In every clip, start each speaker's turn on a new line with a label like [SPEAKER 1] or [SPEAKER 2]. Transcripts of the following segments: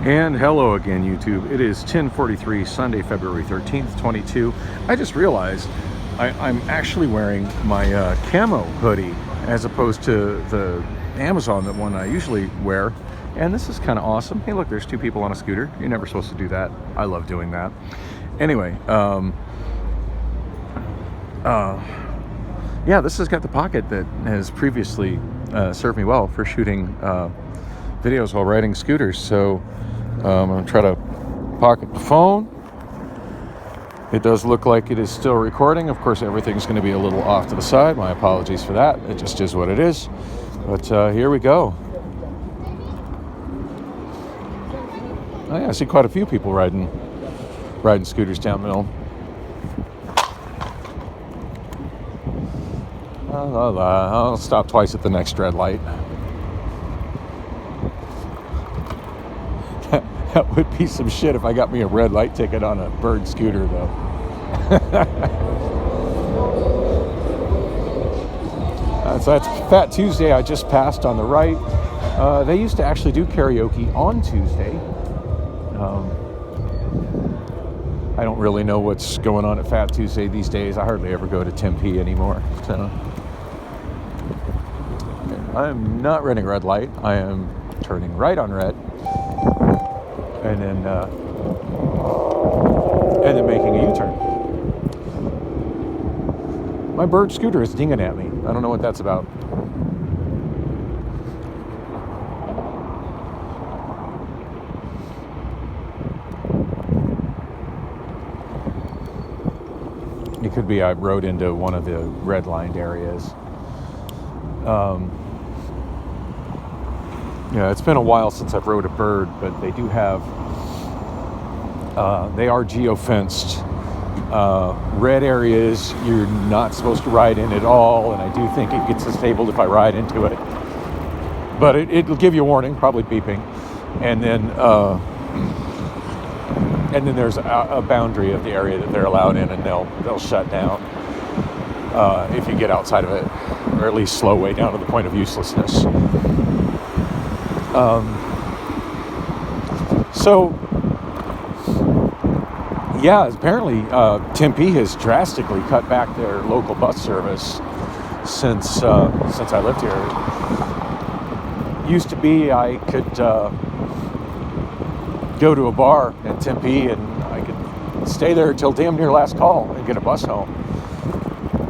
[SPEAKER 1] And hello again, YouTube. It is 10:43, Sunday, February 13th, 22. I just realized I'm actually wearing my camo hoodie as opposed to the Amazon one I usually wear. And this is kind of awesome. Hey, look, there's two people on a scooter. You're never supposed to do that. I love doing that. Anyway, yeah, this has got the pocket that has previously served me well for shooting videos while riding scooters. So I'm going to try to pocket the phone. It does look like it is still recording. Of course, everything's going to be a little off to the side. My apologies for that. It just is what it is. But here we go. Oh, yeah, I see quite a few people riding scooters down the hill. I'll stop twice at the next red light. That would be some shit if I got me a red light ticket on a Bird scooter, though. So that's Fat Tuesday. I just passed on the right. They used to actually do karaoke on Tuesday. I don't really know what's going on at Fat Tuesday these days. I hardly ever go to Tempe anymore. So I'm not running red light. I am turning right on red. And then making a U-turn. My Bird scooter is dinging at me. I don't know what that's about. It could be I rode into one of the red-lined areas. Yeah, it's been a while since I've rode a Bird, but they do have, they are geo-fenced. Red areas you're not supposed to ride in at all, and I do think it gets disabled if I ride into it. But it'll give you a warning, probably beeping. And then there's a boundary of the area that they're allowed in, and they'll shut down if you get outside of it, or at least slow way down to the point of uselessness. So, yeah, apparently Tempe has drastically cut back their local bus service since I lived here. Used to be I could go to a bar in Tempe and I could stay there until damn near last call and get a bus home.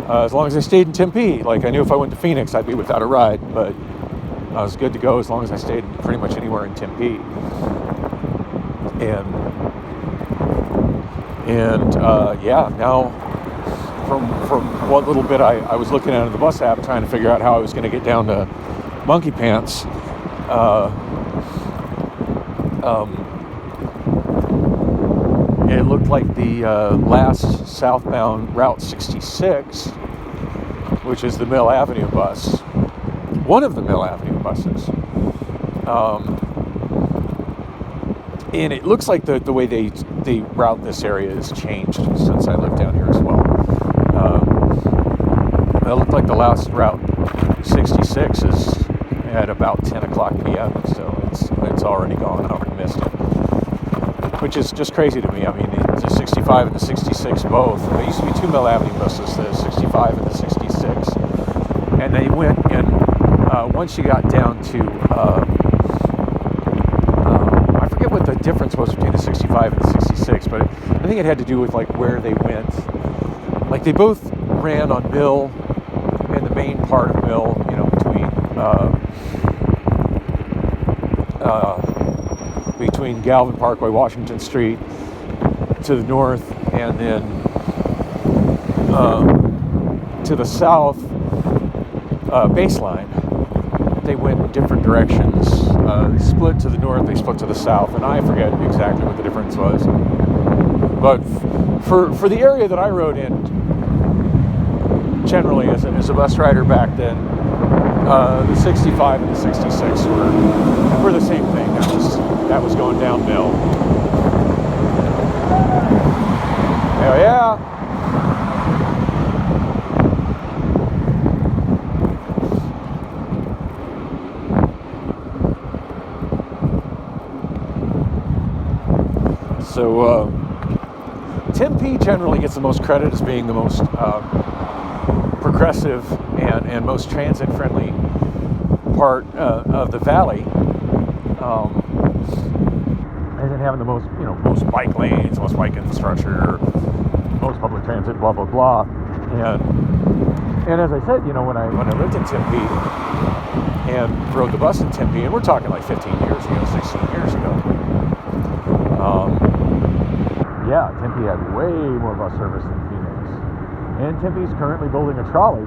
[SPEAKER 1] As long as I stayed in Tempe, like I knew if I went to Phoenix I'd be without a ride, but I was good to go as long as I stayed pretty much anywhere in Tempe. And yeah, now from what little bit I was looking at in the bus app trying to figure out how I was going to get down to Monkey Pants, it looked like the last southbound Route 66, which is the Mill Avenue bus, one of the Mill Avenue buses. And it looks like the way they route this area has changed since I lived down here as well. It looked like the last Route 66 is at about 10 o'clock p.m., so it's already gone. I already missed it. Which is just crazy to me. I mean, the 65 and the 66 both. There used to be two Mill Avenue buses, the 65 and the 66. And they went, and once you got down to, I forget what the difference was between the 65 and the 66, but I think it had to do with like where they went. Like they both ran on Mill and the main part of Mill, you know, between Galvin Parkway, Washington Street to the north, and then to the south, Baseline. They went in different directions. They split to the north, they split to the south, and I forget exactly what the difference was. But for the area that I rode in, generally as a bus rider back then, the 65 and the 66 were the same thing. That was going downhill. Hell yeah! So Tempe generally gets the most credit as being the most progressive and most transit-friendly part of the valley. And then having the most, most bike lanes, most bike infrastructure, most public transit, blah blah blah. And as I said, when I lived in Tempe and rode the bus in Tempe, and we're talking like 15 years ago, 16 years ago. Yeah, Tempe had way more bus service than Phoenix. And Tempe's currently building a trolley.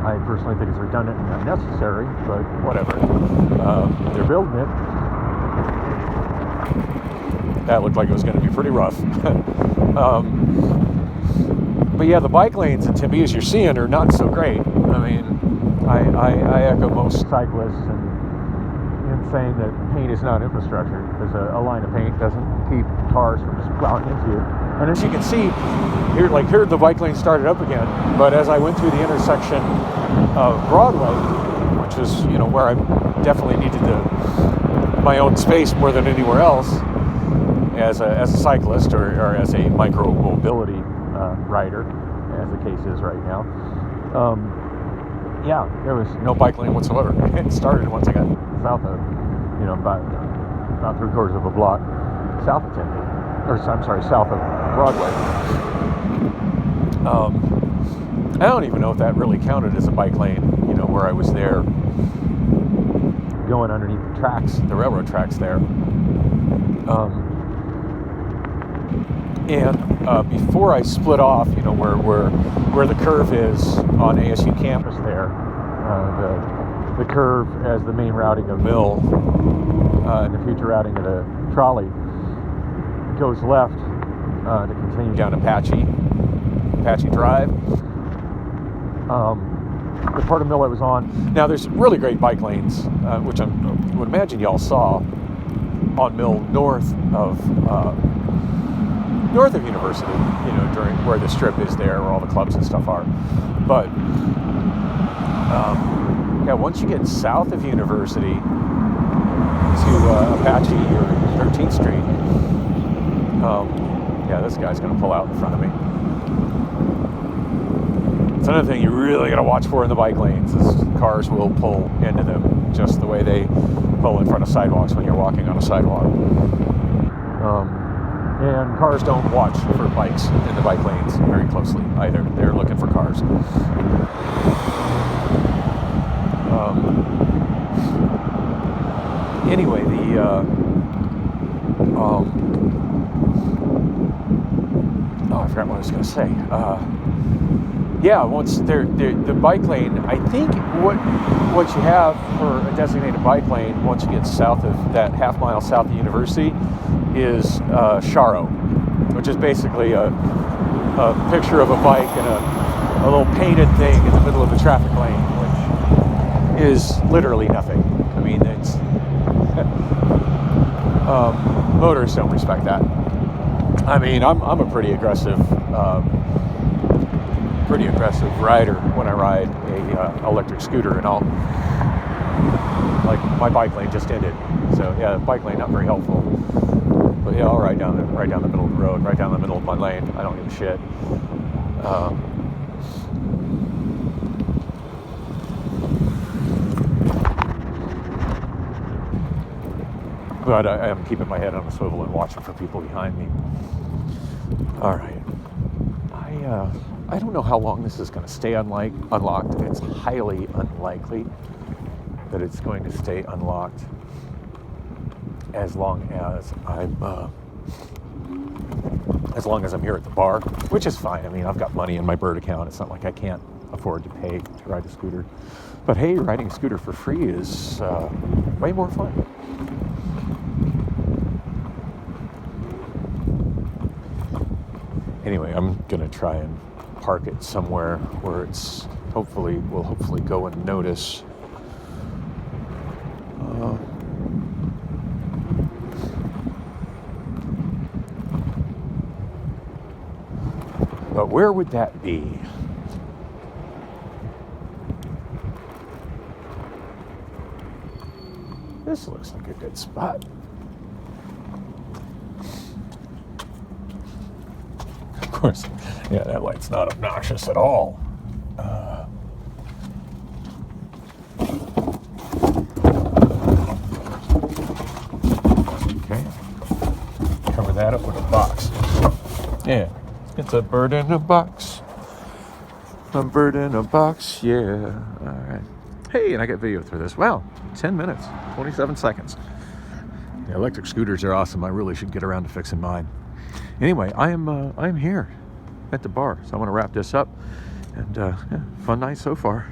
[SPEAKER 1] I personally think it's redundant and unnecessary, but whatever. They're building it. That looked like it was going to be pretty rough. But yeah, the bike lanes in Tempe, as you're seeing, are not so great. I mean, I echo most cyclists in saying that paint is not infrastructure, because a line of paint doesn't keep cars from just plowing into you. And as you can see, here the bike lane started up again. But as I went through the intersection of Broadway, which is where I definitely needed my own space more than anywhere else, as a cyclist or as a micro mobility rider, as the case is right now. Yeah, there was no bike lane whatsoever. It started once I got south of, about 3/4 of a block south of Tempe, south of Broadway. I don't even know if that really counted as a bike lane, where I was there going underneath the tracks, the railroad tracks there. And before I split off, where the curve is on ASU campus there, the curve as the main routing of Mill and the future routing of the trolley goes left to continue down Apache Drive. The part of Mill I was on. Now there's really great bike lanes, which I would imagine y'all saw on Mill north of University, during where the strip is there, where all the clubs and stuff are. But yeah, once you get south of University to Apache or 13th Street, yeah, this guy's going to pull out in front of me. It's another thing you really got to watch for in the bike lanes is cars will pull into them, just the way they pull in front of sidewalks when you're walking on a sidewalk. And cars don't watch for bikes in the bike lanes very closely either. They're looking for cars. Anyway, I forgot what I was going to say. Yeah, once the bike lane, I think what you have for a designated bike lane once you get south of that half mile south of University is Sharo, which is basically a picture of a bike and a little painted thing in the middle of the traffic lane, which is literally nothing. I mean, it's motorists don't respect that. I mean, I'm a pretty aggressive rider when I ride a electric scooter, and all. Like my bike lane just ended, so yeah, the bike lane not very helpful. But yeah, I'll ride down the middle of the road, right down the middle of my lane. I don't give a shit. But I am keeping my head on a swivel and watching for people behind me. All right. I don't know how long this is going to stay unlocked. It's highly unlikely that it's going to stay unlocked as long as I'm here at the bar, which is fine. I mean, I've got money in my Bird account. It's not like I can't afford to pay to ride a scooter. But hey, riding a scooter for free is way more fun. Anyway, I'm gonna try and park it somewhere where it's will hopefully go unnoticed. But where would that be? This looks like a good spot. course, yeah, that light's not obnoxious at all. Okay. Cover that up with a box. Yeah, it's a bird in a box. A bird in a box, yeah. All right. Hey, and I got video through this. Wow, 10 minutes, 27 seconds. The electric scooters are awesome. I really should get around to fixing mine. Anyway, I am here at the bar, so I want to wrap this up. And yeah, fun night so far.